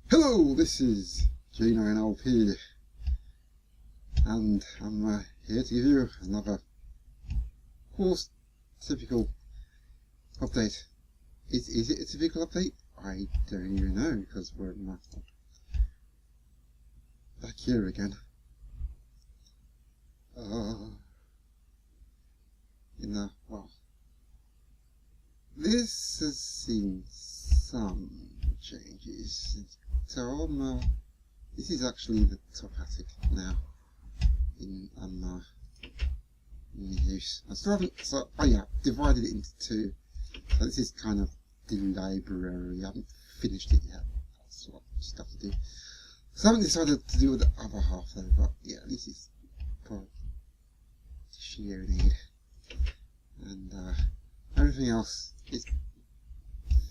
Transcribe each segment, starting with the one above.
Hello, this is Gino NLP, and I'm here to give you another course typical update. Is it a typical update? I don't even know, because we're back here again. Well, this has seen some changes. So this is actually the top attic now in use. I still haven't, divided it into two. So this is kind of the library. I haven't finished it yet. That's what stuff to do. So I haven't decided to do with the other half though, but yeah, this is for sharing. And everything else is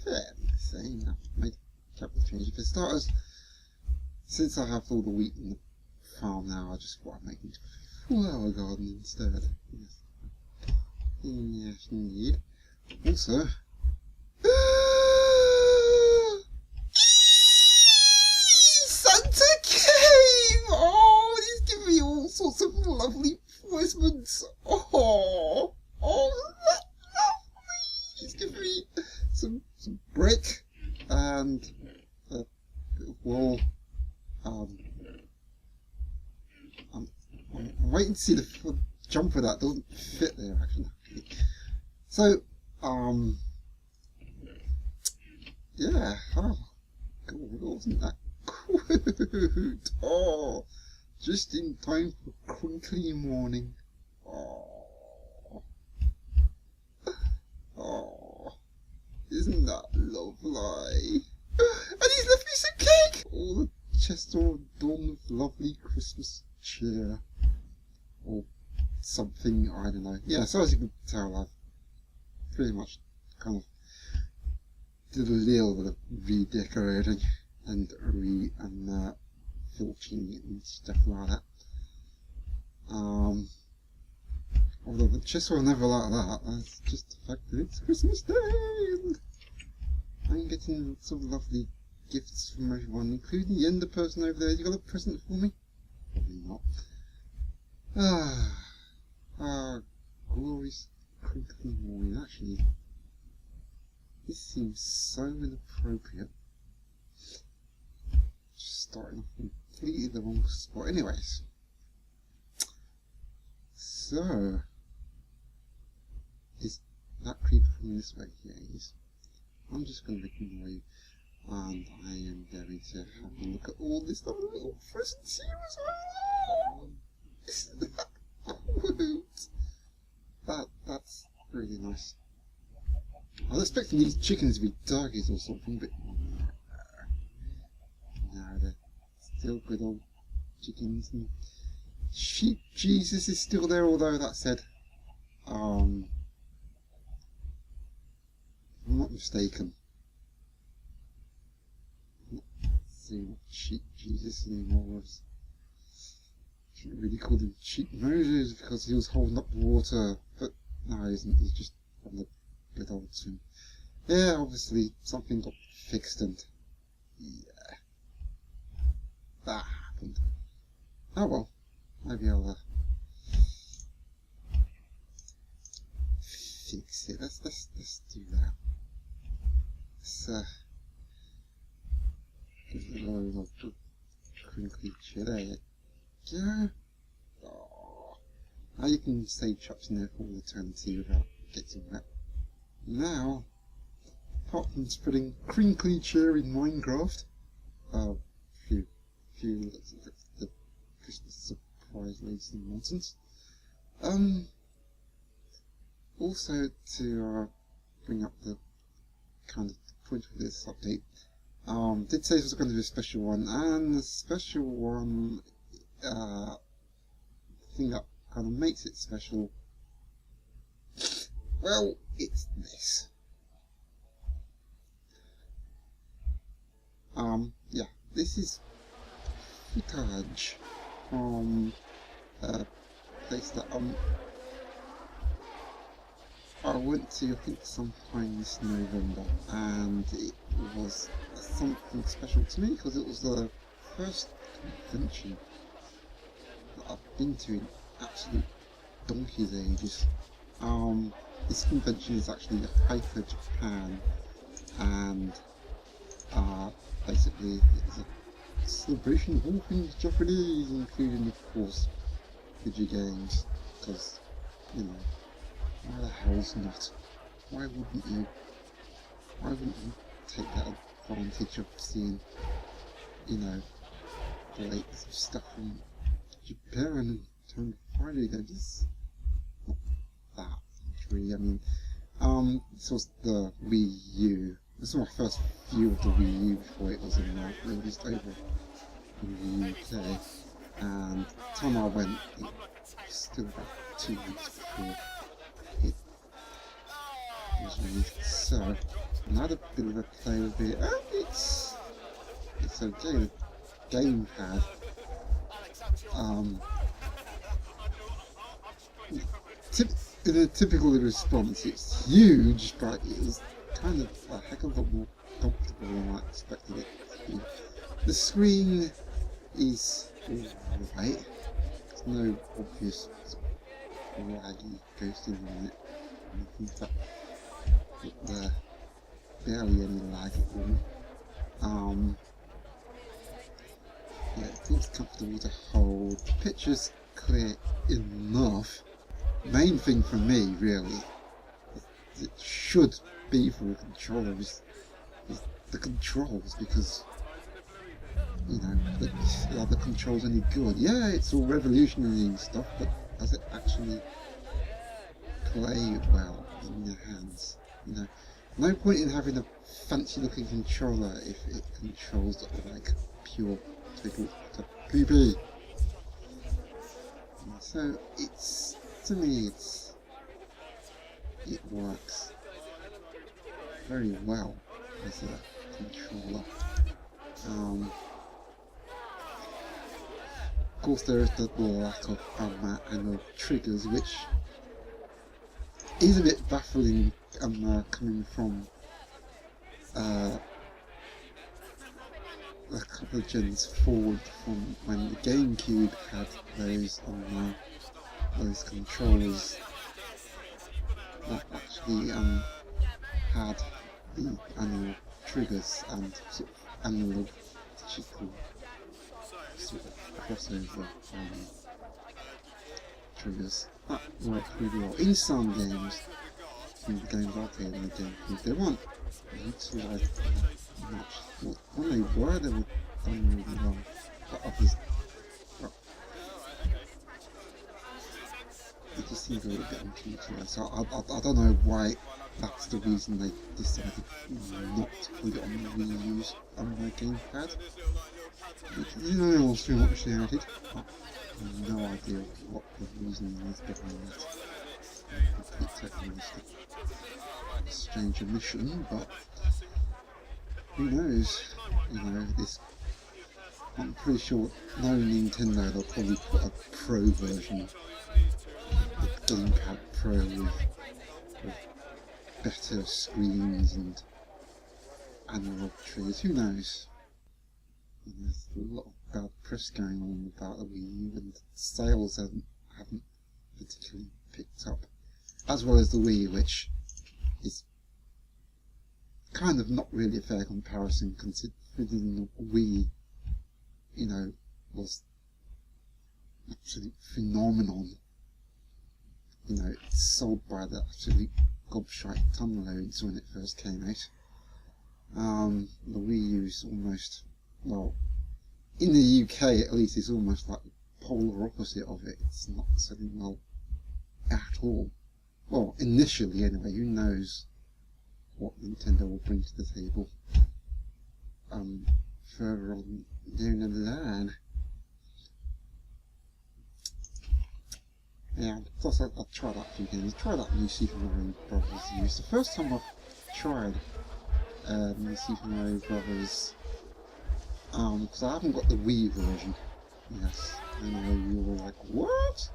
fairly the same. I've made a couple of changes. For starters, since I have all the wheat in the farm now, I just thought I'd make it a flower garden instead. Yes, indeed. Also, Santa came! Oh, he's giving me all sorts of lovely presents. Oh, that's lovely! He's giving me some brick and a bit of wool. I'm waiting to see the jumper that doesn't fit there actually. So, yeah, oh, God, wasn't that cute? Oh, just in time for crinkly morning. Oh, isn't that lovely? And he's left me some cake! All the chests are adorned with lovely Christmas cheer. Or something, I don't know. Yeah, so as you can tell, I've pretty much kind of did a little bit of redecorating and filtering and stuff like that. Although the chests were never like that, that's just the fact that it's Christmas Day and I'm getting some lovely gifts from everyone, including the Ender person over there. You got a present for me? Probably not. Glorious crinkly morning. Actually, this seems so inappropriate. Just starting off completely the wrong spot. Anyways, so is that creeper coming this way? Yeah, he is. I'm just going to ignore you, and I am going to have a look at all this lovely little presents here as well. Isn't that cute? That's really nice. I was expecting these chickens to be doggies or something, but no, they're still good old chickens. And sheep Jesus is still there, although that said, if I'm not mistaken, I'm not seeing sheep Jesus anymore. I shouldn't really call him Sheep Moses because he was holding up the water, but no, he isn't. He's just on the good old swim. Yeah, obviously something got fixed and yeah, that happened. Oh well, maybe I'll fix it. Let's do that. Let's give it a load of crinkly shit. There you go. Oh. Now you can stay trapped in there for all eternity without getting wet. Now, apart from spreading crinkly cheer in Minecraft, few the Christmas surprise lazy nonsense. Also to bring up the kind of point of this update. Did say this was going to be a special one, and the special one thing that kind of makes it special, well, it's this. Yeah, this is footage from a place that I went to, I think, sometime this November, and it was something special to me because it was the first convention that I've been to in absolute donkey's ages. This convention is actually Hyper Japan, and basically it's a celebration of all things Japanese, including, of course, video games, because, you know, why the hell's not? Why wouldn't you? Why wouldn't you take that advantage of seeing, you know, the latest stuff from Japan and turn Friday games? Not that, really. I mean, this was the Wii U. This was my first view of the Wii U before it was released over in the UK. And the time I went, it was still about 2 weeks before it was released. So, another bit of a play with it. It's okay. The gamepad. In a typical response, it's huge, but it was kind of a heck of a lot more comfortable than I expected it to be. The screen is alright. There's no obvious laggy ghosting on it. In fact, there's barely any lag at all. Yeah, it feels comfortable to hold. The picture's clear enough. Main thing for me, really, it should be for a controller is the controls, because, you know, are the controls any good? Yeah, it's all revolutionary and stuff, but does it actually play well in your hands? You know, no point in having a fancy looking controller if it controls like pure total PP. So it's, to me, it works very well as a controller. Of course, there is the lack of analog triggers, which is a bit baffling coming from a couple of gens forward from when the GameCube had those those controllers that actually had the analog triggers and sort of analog digital sort of crossover triggers. That worked really well in some games. In the games I played on the GameCube, they weren't utilised much. When they were done really well, but others, well, they just seem to be a bit underutilized. So I don't know why that's the reason they decided not to put it on the Wii U's gamepad. You know, also what she added. I have no idea what the reason is behind that. Complete technological strange omission, but who knows? You know, this. I'm pretty sure knowing Nintendo, they'll probably put a Pro version, the Gamepad Pro with better screens and analog triggers. Who knows? And there's a lot of bad press going on about the Wii U, and sales haven't particularly picked up, as well as the Wii, which is kind of not really a fair comparison, considering the Wii, you know, was an absolute phenomenon. You know, it's sold by the absolute gobshite ton loads when it first came out. The Wii U is almost, well, in the UK at least, it's almost like the polar opposite of it. It's not selling well at all. Well, initially anyway. Who knows what Nintendo will bring to the table further on down the line. Yeah, plus I tried out a few games. I tried out New Super Mario Brothers U. It's the first time I've tried New Super Mario Brothers, because I haven't got the Wii version. Yes, I know you were like, what?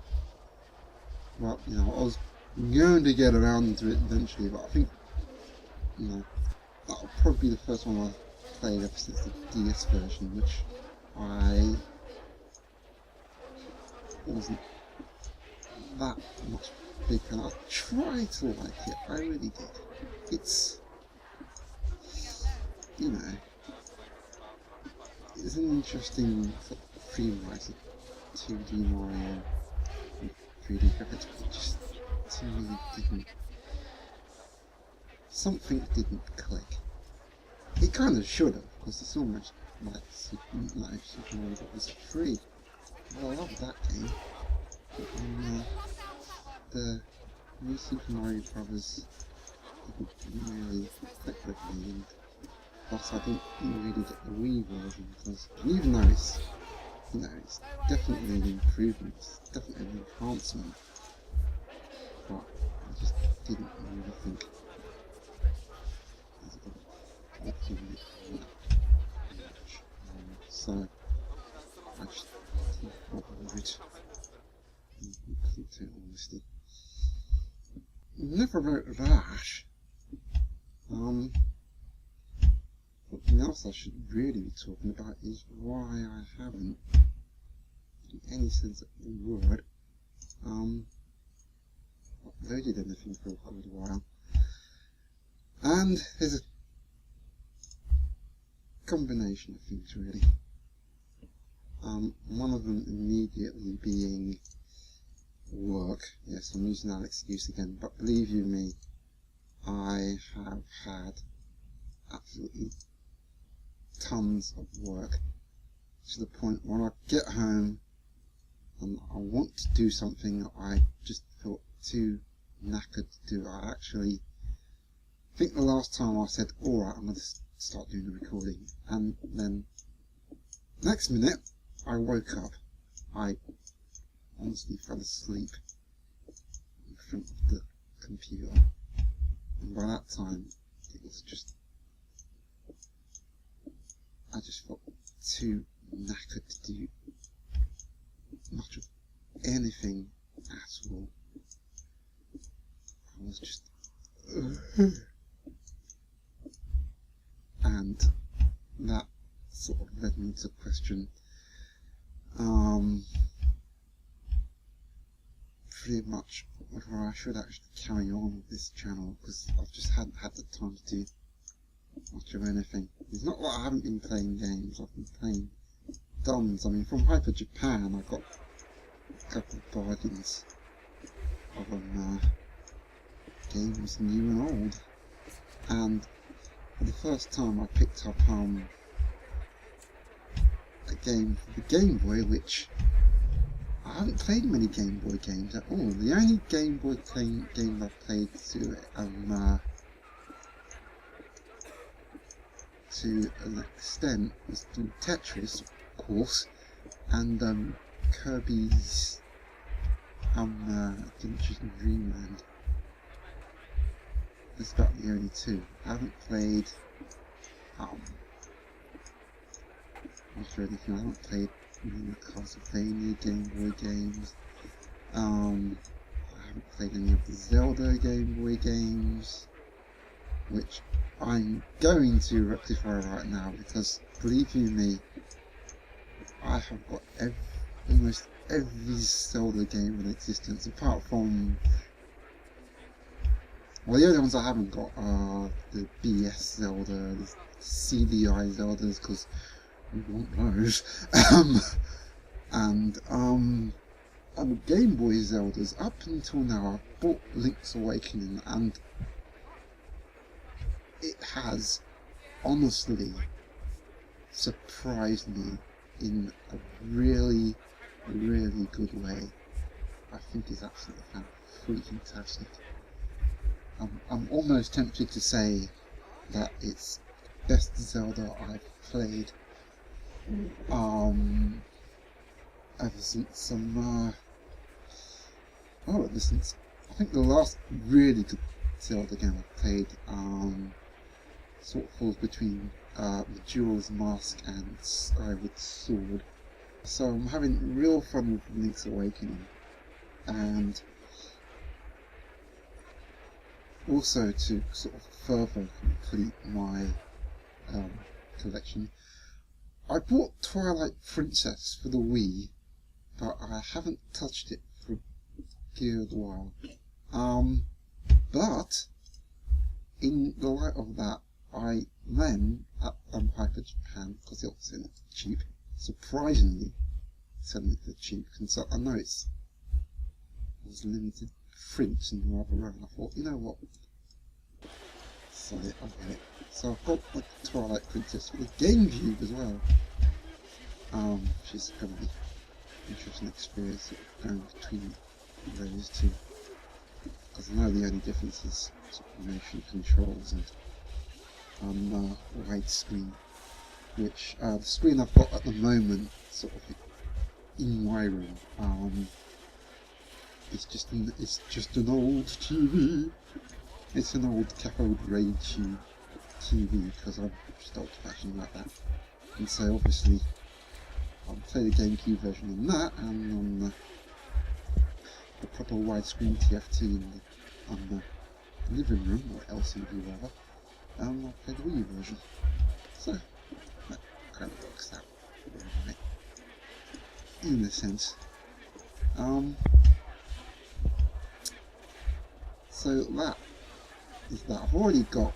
Well, you know, I was I'm going to get around to it eventually, but I think, you know, that'll probably be the first one I've played ever since the DS version, which I wasn't that much big fan. I tried to like it, I really did. It's, you know, it's an interesting sort of free-writer 2D Mario with 3D graphics, but it just, to me, didn't, something didn't click. It kind of should have, because it's almost like Super Mario Bros. 3. Well, I love that game. And, the new Super Mario Bros. Didn't really click with me, and plus I didn't really get the Wii version, because even though it's, you know, it's definitely an improvement, it's definitely an enhancement, but I just didn't really think there's a lot of it that much. So I just didn't bother with it, in complete honesty. Never wrote Rash. Something else I should really be talking about is why I haven't, in any sense of the word, uploaded anything for quite a while. And there's a combination of things really. One of them immediately being work. Yes, I'm using that excuse again, but believe you me, I have had absolutely tons of work, to the point when I get home and I want to do something that I just felt too knackered to do. I actually think the last time I said, alright, I'm going to start doing the recording, and then next minute I woke up. I honestly fell asleep in front of the computer, and by that time it was just, I just felt too knackered to do much of anything at all. I was just and that sort of led me to question pretty much whether I should actually carry on with this channel, because I've just hadn't had the time to do much of anything. It's not like I haven't been playing games, I've been playing tons. I mean, from Hyper Japan I got a couple of bargains of games new and old, and for the first time I picked up a game for the Game Boy, which I haven't played many Game Boy games at all. The only Game Boy game I've played to an extent was through Tetris, of course, and Kirby's Adventures in Dreamland. That's about the only two. I haven't played anything. I haven't played any Castlevania Game Boy games. I haven't played any of the Zelda Game Boy games, which I'm going to rectify right now, because believe you me, I have got almost every Zelda game in existence, apart from, well, the only ones I haven't got are the BS Zelda, the CDI Zeldas, because we want those, and the Game Boy Zeldas. Up until now I've bought Link's Awakening, and it has honestly surprised me in a really, really good way. I think it's absolutely fantastic. I'm almost tempted to say that it's the best Zelda I've played ever since ever since I think the last really good Zelda game I played sort of falls between Majora's Mask and Skyward Sword. So I'm having real fun with Link's Awakening, and Also, to sort of further complete my collection, I bought Twilight Princess for the Wii, but I haven't touched it for a good while. But in the light of that, I then at Hyper Japan, because it was cheap, surprisingly selling it for cheap. So I know it was limited print and rather rare, and I thought, you know what, sell it, I'll get it. So I've got like the Twilight Princess for the GameCube as well, which is going to be an interesting experience going between those two, because I know the only difference is sort of motion controls and widescreen, which the screen I've got at the moment, sort of in my room, it's just an old TV. It's an old cathode ray tube TV, because I'm just old-fashioned like that. And so obviously I'll play the GameCube version on that, and on the proper widescreen TFT on the living room, or LCD rather, and I'll play the Wii version. So that kind of works out alright, in a sense. So that is that. I've already got,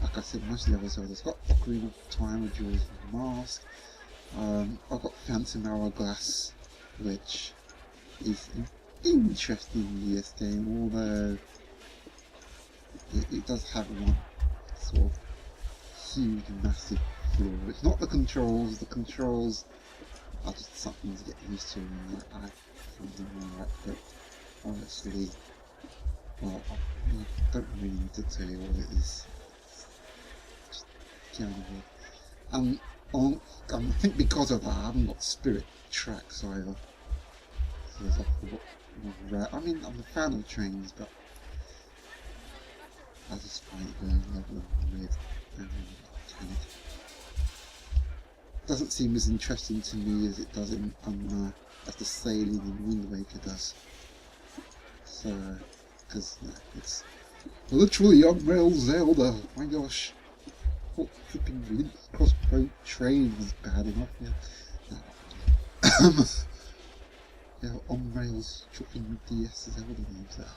like I said, most of the other Zeldas. I've got Ocarina of Time, Majora's Mask. I've got Phantom Hourglass, which is an interesting DS game, although it does have one sort of huge, massive flaw. It's not the controls. The controls are just something to get used to, and I find them alright. But honestly, well, I don't really need to tell you what it is. Just get on with it. I think because of that, I haven't got Spirit Tracks either. So I forgot. I mean, I'm a fan of trains, but I just find it very level and weird and mechanic. Doesn't seem as interesting to me as it does as the sailing in Wind Waker does. So, because it's literally Unreal Zelda. My gosh, what flipping Link Crossbow Train was bad enough. Yeah, on rails chopping DS Zelda games there.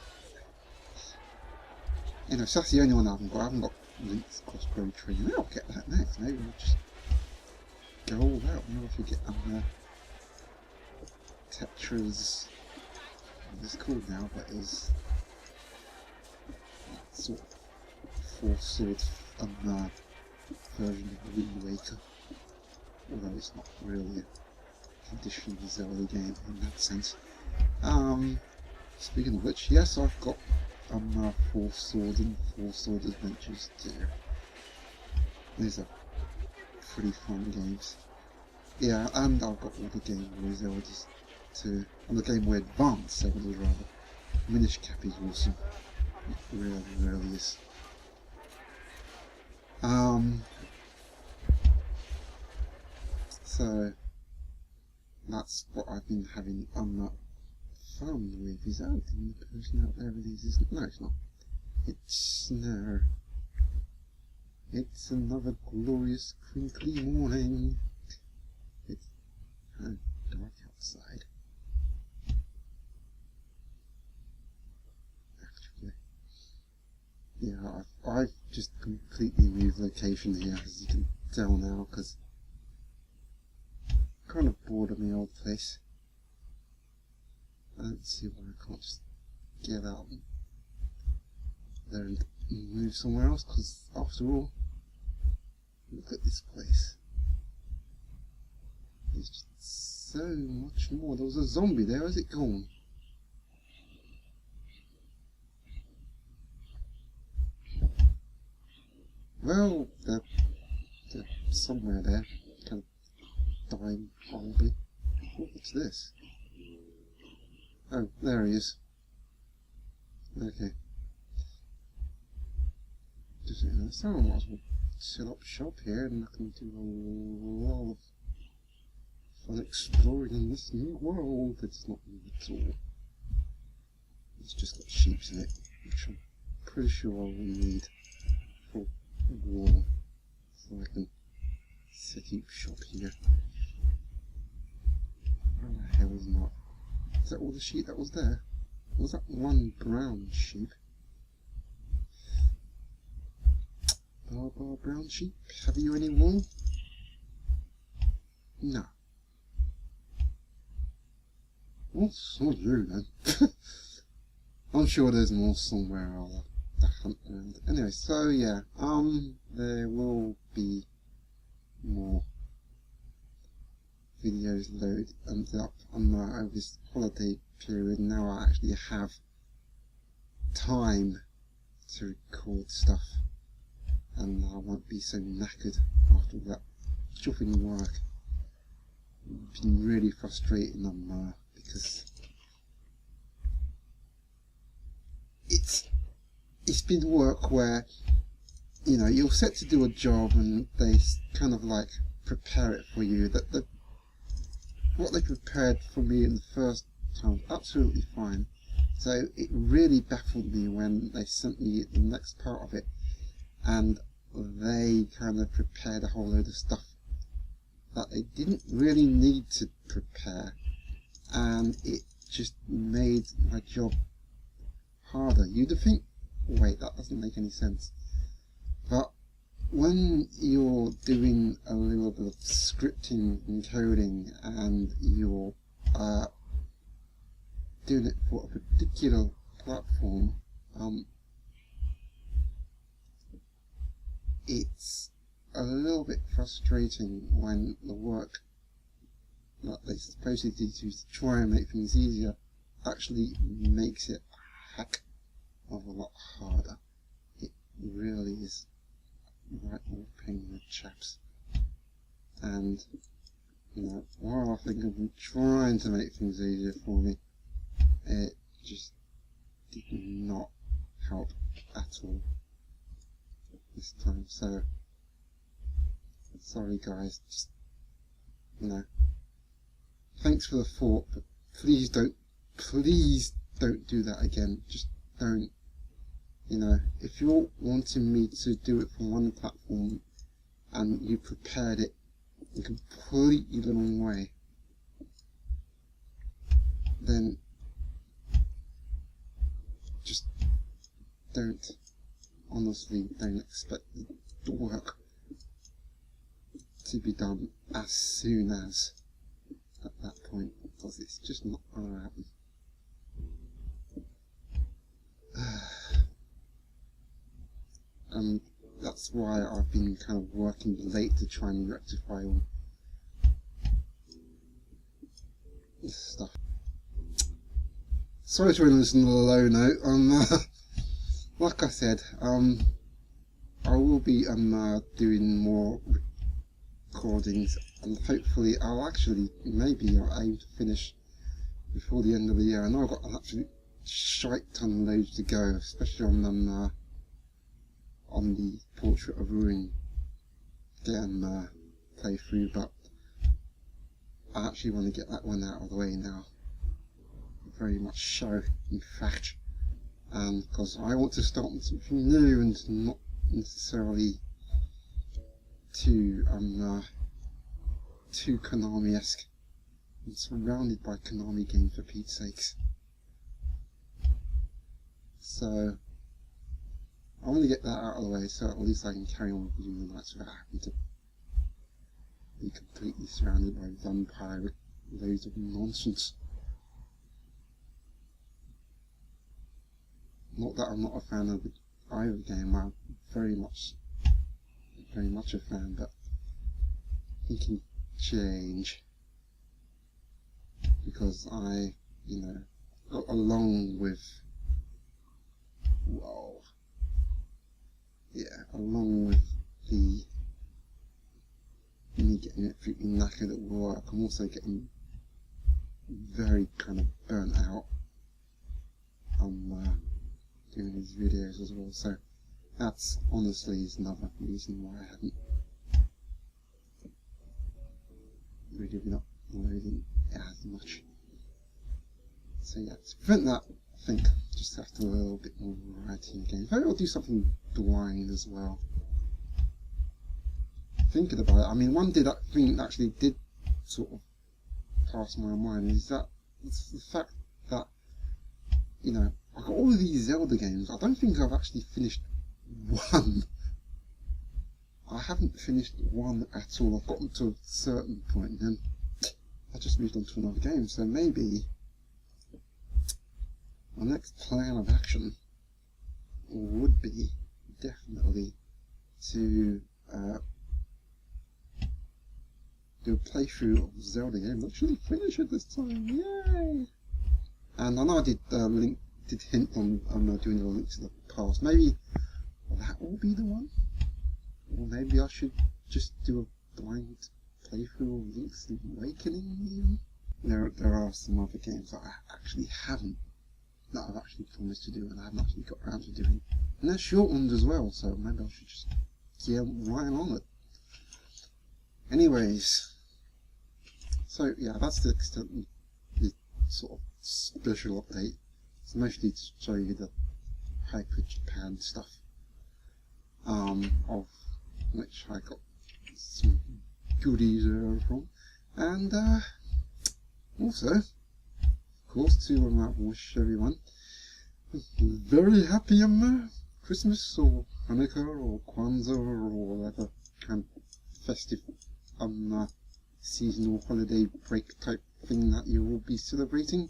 Anyway, so that's the only one I haven't got. I haven't got Link's Crossbow Train. Maybe I'll get that next. Maybe we'll just go all out. Maybe if we get Tetra's. It's called now, but it was sort of 4-sword version of Wind Waker. Although it's not really a traditional Zelda game in that sense. Speaking of which, yes, I've got 4-sword and 4-sword adventures too. These are pretty fun games. Yeah, and I've got all the Game Boy Zeldas too. And the Game Boy Advance Zeldas rather. Minish Cap is awesome. It really, really is. So that's what I've been having fun with. Is that the person out there with these? No, it's not. It's another glorious crinkly morning. It's dark outside. Actually, yeah, I've just completely moved location here, as you can tell now, because I'm kind of bored of my old place. I don't see why I can't just get out there and move somewhere else, because after all, look at this place. There's just so much more. There was a zombie there, where's it gone? Well, they're somewhere there, kind of dying horribly. What's this? Oh, there he is. Okay. So I might as well set up shop here, and I can do a lot of fun exploring in this new world. It's not new at all. It's just got sheep in it, which I'm pretty sure I will need for wall, so I can set up shop here. Where the hell is not? Is that all the sheep that was there? Was that one brown sheep? Brown sheep, have you any wool? No. What's you then? I'm sure there's more somewhere I'll have to hunt around. Anyway, so yeah, there will be more videos loaded up on over this holiday period. Now I actually have time to record stuff, and I won't be so knackered after that shopping work. It's been really frustrating because it's been work where, you know, you're set to do a job and they kind of like prepare it for you. That what they prepared for me in the first time, absolutely fine. So it really baffled me when they sent me the next part of it, and they kind of prepared a whole load of stuff that they didn't really need to prepare, and it just made my job harder. You'd think, wait, that doesn't make any sense. But when you're doing a little bit of scripting and coding, and you're doing it for a particular platform, it's a little bit frustrating when the work that they supposedly do to try and make things easier actually makes it a heck of a lot harder. It really is right all pain in the chaps. And you know, while I think I've been trying to make things easier for me, it just did not help at all this time. So sorry guys, just, you know, thanks for the thought, but please don't do that again. Just don't. You know, if you're wanting me to do it from one platform and you prepared it in completely the wrong way, then just don't. Honestly, don't expect the work to be done as soon as at that point, because it's just not going to happen. And that's why I've been kind of working late to try and rectify all this stuff. Sorry to end this on a low note. Like I said, I will be doing more recordings, and hopefully I'll actually aim to finish before the end of the year. I know I've got an absolute shite ton loads to go, especially on the Portrait of Ruin game playthrough, but I actually want to get that one out of the way now, very much so, in fact, and because I want to start with something new and not necessarily too Konami-esque. I'm surrounded by Konami games, for Pete's sakes. So I want to get that out of the way, so at least I can carry on with doing the nights without having to be completely surrounded by vampire loads of nonsense. Not that I'm not a fan of either game, I'm very much a fan, but it can change, because I, you know, along with me getting it freaking knackered at work, I'm also getting very kind of burnt out on doing these videos as well, so that's honestly is another reason why I haven't really been uploading as much. So yeah, to prevent that, think just have to do a little bit more variety in games. Maybe I'll do something blind as well. Thinking about it, I mean, one thing that actually did sort of pass my mind is that it's the fact that, you know, I've got all of these Zelda games. I don't think I've actually finished one. I haven't finished one at all. I've gotten to a certain point and then I just moved on to another game. So maybe my next plan of action would be definitely to do a playthrough of Zelda game. Actually finish it this time, yay! And I know I did hint on doing a link to the past. Maybe that will be the one, or maybe I should just do a blind playthrough of Link's Awakening even. There are some other games that I actually haven't, that I've actually promised to do and I haven't actually got around to doing. And they're short ones as well, so maybe I should just get right on it. Anyways, so yeah, that's the extent of the sort of special update. It's mostly to show you the Hyper Japan stuff, of which I got some goodies from, and also, of course, to wish everyone a very happy Christmas or Hanukkah or Kwanzaa or whatever kind of festive seasonal holiday break type thing that you will be celebrating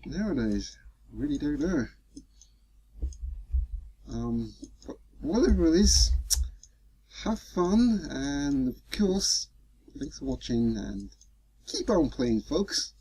nowadays. Really don't know. But whatever it is, have fun, and of course, thanks for watching and keep on playing, folks.